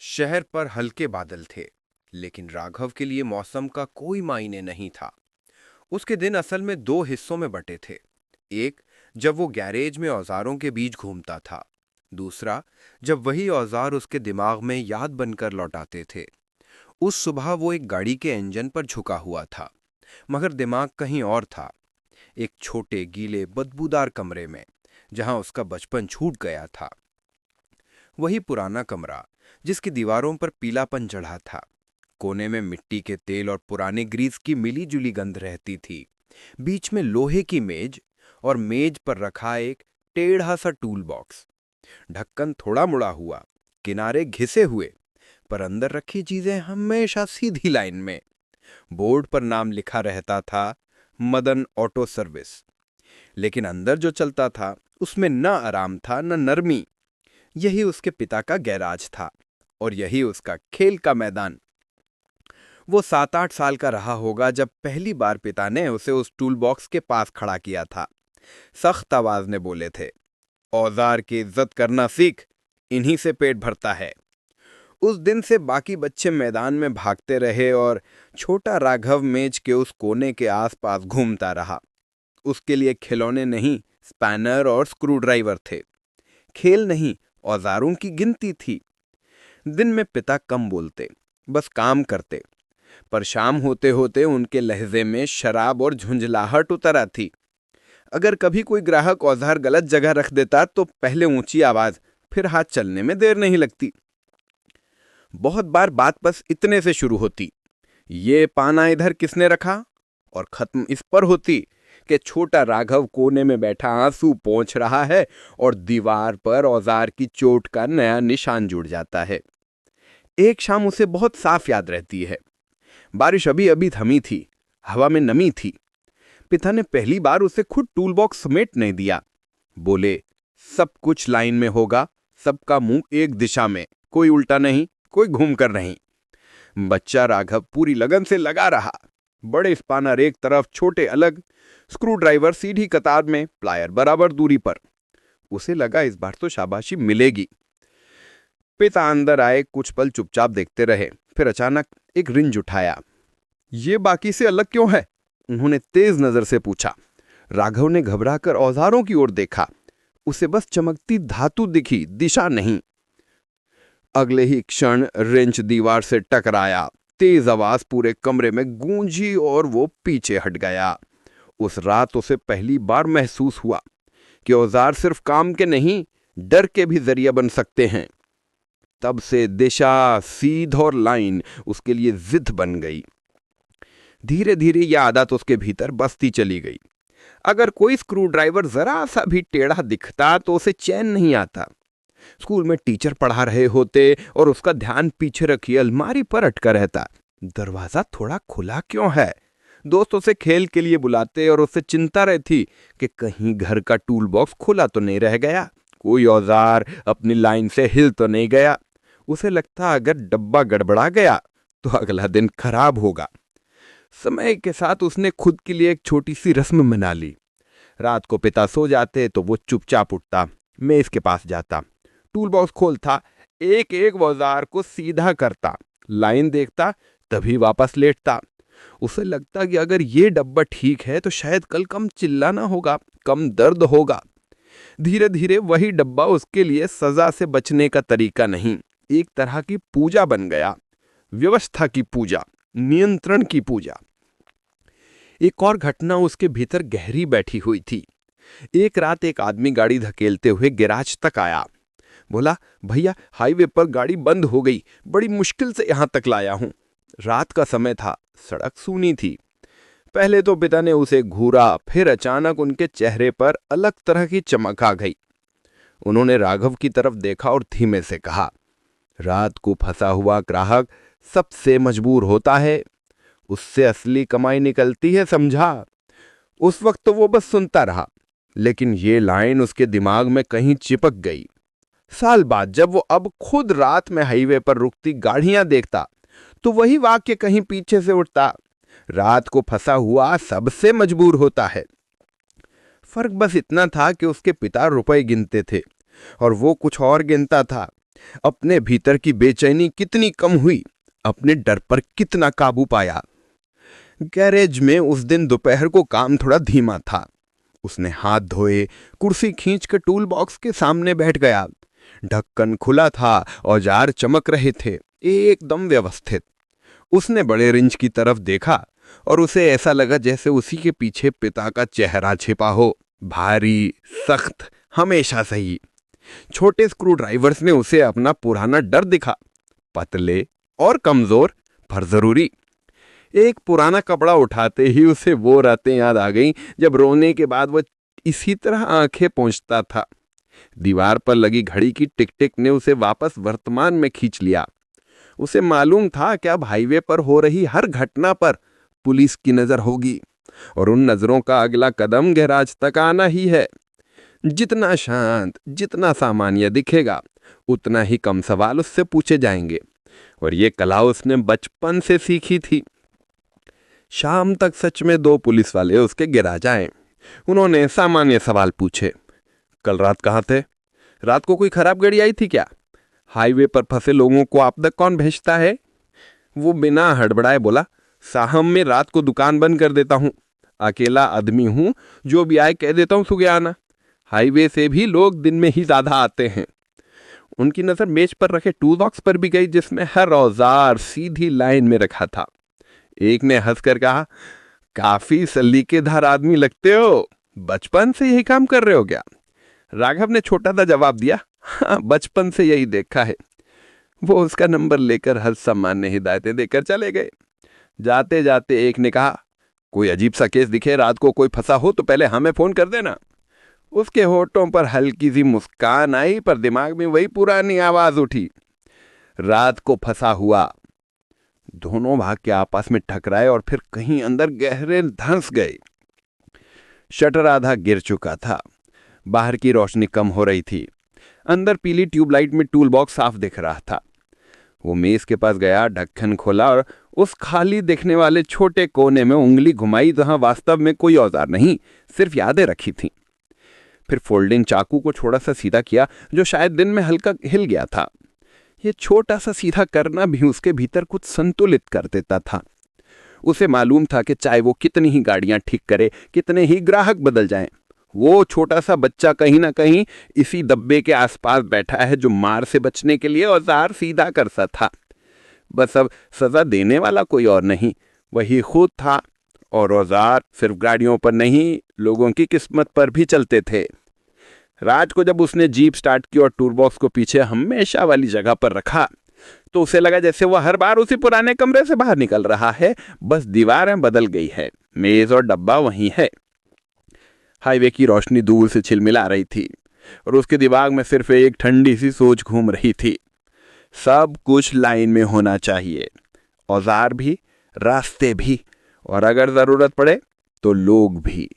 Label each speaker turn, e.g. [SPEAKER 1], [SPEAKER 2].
[SPEAKER 1] शहर पर हल्के बादल थे, लेकिन राघव के लिए मौसम का कोई मायने नहीं था। उसके दिन असल में दो हिस्सों में बटे थे। एक, जब वो गैरेज में औजारों के बीच घूमता था। दूसरा, जब वही औजार उसके दिमाग में याद बनकर लौटाते थे। उस सुबह वो एक गाड़ी के इंजन पर झुका हुआ था, मगर दिमाग कहीं और था। एक छोटे गीले बदबूदार कमरे में, जहां उसका बचपन छूट गया था। वही पुराना कमरा, जिसकी दीवारों पर पीलापन चढ़ा था। कोने में मिट्टी के तेल और पुराने ग्रीस की मिली जुली गंध रहती थी। बीच में लोहे की मेज, और मेज पर रखा एक टेढ़ा सा टूल बॉक्स। ढक्कन थोड़ा मुड़ा हुआ, किनारे घिसे हुए, पर अंदर रखी चीजें हमेशा सीधी लाइन में। बोर्ड पर नाम लिखा रहता था, मदन ऑटो सर्विस। लेकिन अंदर जो चलता था उसमें न आराम था न नरमी। यही उसके पिता का गैराज था, और यही उसका खेल का मैदान। वो 7-8 साल का रहा होगा जब पहली बार पिता ने उसे उस टूल बॉक्स के पास खड़ा किया था। सख्त आवाज में बोले थे, औजार की इज्जत करना सीख, इन्हीं से पेट भरता है। उस दिन से बाकी बच्चे मैदान में भागते रहे, और छोटा राघव मेज के उस कोने के आसपास घूमता रहा। उसके लिए खिलौने नहीं, स्पैनर और स्क्रू ड्राइवर थे। खेल नहीं, औजारों की गिनती थी। दिन में पिता कम बोलते, बस काम करते, पर शाम होते होते उनके लहजे में शराब और झुंझलाहट उतर आती। अगर कभी कोई ग्राहक औजार गलत जगह रख देता तो पहले ऊंची आवाज, फिर हाथ चलने में देर नहीं लगती। बहुत बार बात बस इतने से शुरू होती, ये पाना इधर किसने रखा, और खत्म इस पर होती कि छोटा राघव कोने में बैठा आंसू पोंछ रहा है, और दीवार पर औजार की चोट का नया निशान जुड़ जाता है। एक शाम उसे बहुत साफ याद रहती है। बारिश अभी अभी थमी थी, हवा में नमी थी। पिता ने पहली बार उसे खुद टूल बॉक्स समेट नहीं दिया। बोले, सब कुछ लाइन में होगा, सबका मुंह एक दिशा में, कोई उल्टा नहीं, कोई घूमकर नहीं। बच्चा राघव पूरी लगन से लगा रहा। बड़े स्पानर एक तरफ, छोटे अलग, स्क्रू ड्राइवर सीधी कतार में, प्लायर बराबर दूरी पर। उसे लगा इस बार तो शाबाशी मिलेगी। पिता अंदर आए, कुछ पल चुपचाप देखते रहे, फिर अचानक एक रिंज उठाया। ये बाकी से अलग क्यों है? उन्होंने तेज नजर से पूछा। राघव ने घबराकर औजारों की ओर देखा। उसे बस चमकती धातु दिखी, दिशा नहीं। अगले ही क्षण रेंच दीवार से टकराया। तेज आवाज पूरे कमरे में गूंजी और वो पीछे हट गया। उस रात उसे पहली बार महसूस हुआ कि औजार सिर्फ काम के नहीं, डर के भी जरिया बन सकते हैं। तब से दिशा, सीध और लाइन उसके लिए जिद बन गई। धीरे धीरे यह आदत उसके भीतर बसती चली गई। अगर कोई स्क्रू ड्राइवर जरा सा भी टेढ़ा दिखता तो उसे चैन नहीं आता। स्कूल में टीचर पढ़ा रहे होते और उसका ध्यान पीछे रखी अलमारी पर अटका रहता। दरवाजा थोड़ा खुला क्यों है? दोस्त उसे खेल के लिए बुलाते और उससे चिंता रहती कि कहीं घर का टूल बॉक्स खुला तो नहीं रह गया, कोई औजार अपनी लाइन से हिल तो नहीं गया। उसे लगता अगर डब्बा गड़बड़ा गया तो अगला दिन खराब होगा। समय के साथ उसने खुद के लिए एक छोटी सी रस्म बना ली। रात को पिता सो जाते तो वो चुपचाप उठता, मेज के पास जाता, टूल बॉक्स खोलता, एक एक औजार को सीधा करता, लाइन देखता, तभी वापस लेटता। उसे लगता कि अगर ये डब्बा ठीक है तो शायद कल कम चिल्लाना होगा, कम दर्द होगा। धीरे धीरे वही डब्बा उसके लिए सजा से बचने का तरीका नहीं, एक तरह की पूजा बन गया। व्यवस्था की पूजा, नियंत्रण की पूजा। एक और घटना उसके भीतर गहरी बैठी हुई थी। एक रात एक आदमी गाड़ी धकेलते हुए गैराज तक आया। बोला, भैया हाईवे पर गाड़ी बंद हो गई, बड़ी मुश्किल से यहां तक लाया हूं। रात का समय था, सड़क सूनी थी। पहले तो पिता ने उसे घूरा, फिर अचानक उनके चेहरे पर अलग तरह की चमक आ गई। उन्होंने राघव की तरफ देखा और धीमे से कहा, रात को फंसा हुआ ग्राहक सबसे मजबूर होता है, उससे असली कमाई निकलती है, समझा? उस वक्त तो वो बस सुनता रहा, लेकिन ये लाइन उसके दिमाग में कहीं चिपक गई। साल बाद जब वो अब खुद रात में हाईवे पर रुकती गाड़ियां देखता तो वही वाक्य कहीं पीछे से उठता, रात को फंसा हुआ सबसे मजबूर होता है। फर्क बस इतना था कि उसके पिता रुपए गिनते थे और वो कुछ और गिनता था।
[SPEAKER 2] अपने भीतर की बेचैनी कितनी कम हुई, अपने डर पर कितना काबू पाया। गैरेज में उस दिन दोपहर को काम थोड़ा धीमा था। उसने हाथ धोए, कुर्सी खींचकर टूल बॉक्स के सामने बैठ गया। ढक्कन खुला था, औजार चमक रहे थे, एकदम व्यवस्थित। उसने बड़े रिंच की तरफ देखा और उसे ऐसा लगा जैसे उसी के पीछे पिता का चेहरा छिपा हो, भारी, सख्त, हमेशा सही। छोटे स्क्रू ड्राइवर्स ने उसे अपना पुराना डर दिखा, पतले और कमजोर पर जरूरी। एक पुराना कपड़ा उठाते ही उसे वो रातें याद आ गईं जब रोने के बाद वह इसी तरह आंखें पोंछता था। दीवार पर लगी घड़ी की टिक टिक ने उसे वापस वर्तमान में खींच लिया। उसे मालूम था कि अब हाईवे पर हो रही हर घटना पर पुलिस की नजर होगी और उन नजरों का अगला कदम गैराज तक आना ही है। जितना शांत, जितना सामान्य दिखेगा, उतना ही कम सवाल उससे पूछे जाएंगे। और ये कला उसने बचपन से सीखी थी। शाम तक सच में 2 पुलिस वाले उसके गैराज आए। उन्होंने सामान्य सवाल पूछे। कल रात कहाँ थे? रात को कोई खराब गाड़ी आई थी क्या? हाईवे पर फंसे लोगों को आप तक कौन भेजता है? वो बिना हड़बड़ाए बोला, साहब मैं रात को दुकान बंद कर देता हूँ। अकेला आदमी हूँ, जो भी आए कह देता हूँ सुबह आना। हाईवे से भी लोग दिन में ही ज्यादा आते हैं। उनकी नजर मेज पर रखे टूल बॉक्स पर भी गई, जिसमें हर औजार सीधी लाइन में रखा था। एक ने हंसकर कहा, काफी सलीकेदार आदमी लगते हो, बचपन से यही काम कर रहे हो क्या? राघव ने छोटा सा जवाब दिया, हाँ, बचपन से यही देखा है। वो उसका नंबर लेकर हर सामान्य हिदायतें देकर चले गए। जाते जाते एक ने कहा, कोई अजीब सा केस दिखे, रात को कोई फंसा हो तो पहले हमें फोन कर देना। उसके होठों पर हल्की सी मुस्कान आई, पर दिमाग में वही पुरानी आवाज उठी, रात को फंसा हुआ। दोनों भाग के आपस में टकराए और फिर कहीं अंदर गहरे धंस गए। शटर आधा गिर चुका था। बाहर की रोशनी कम हो रही थी। अंदर पीली ट्यूबलाइट में टूल बॉक्स साफ दिख रहा था। वो मेज के पास गया, ढक्कन खोला और उस खाली दिखने वाले छोटे कोने में उंगली घुमाई जहां वास्तव में कोई औजार नहीं, सिर्फ यादें रखी थीं। फिर फोल्डिंग चाकू को थोड़ा सा सीधा किया, जो शायद दिन में हल्का हिल गया था। ये छोटा सा सीधा करना भी उसके भीतर कुछ संतुलित कर देता था। उसे मालूम था कि चाहे वो कितनी ही गाड़ियां ठीक करे, कितने ही ग्राहक बदल जाएं, वो छोटा सा बच्चा कहीं ना कहीं इसी डब्बे के आसपास बैठा है, जो मार से बचने के लिए औजार सीधा करता था। बस अब सजा देने वाला कोई और नहीं, वही खुद था। और औजार सिर्फ गाड़ियों पर नहीं, लोगों की किस्मत पर भी चलते थे। रात को जब उसने जीप स्टार्ट की और टूलबॉक्स को पीछे हमेशा वाली जगह पर रखा, तो उसे लगा जैसे वह हर बार उसी पुराने कमरे से बाहर निकल रहा है, बस दीवारें बदल गई है, मेज और डब्बा वहीं है। हाईवे की रोशनी दूर से छिलमिला रही थी और उसके दिमाग में सिर्फ एक ठंडी सी सोच घूम रही थी, सब कुछ लाइन में होना चाहिए, औजार भी, रास्ते भी, और अगर जरूरत पड़े तो लोग भी।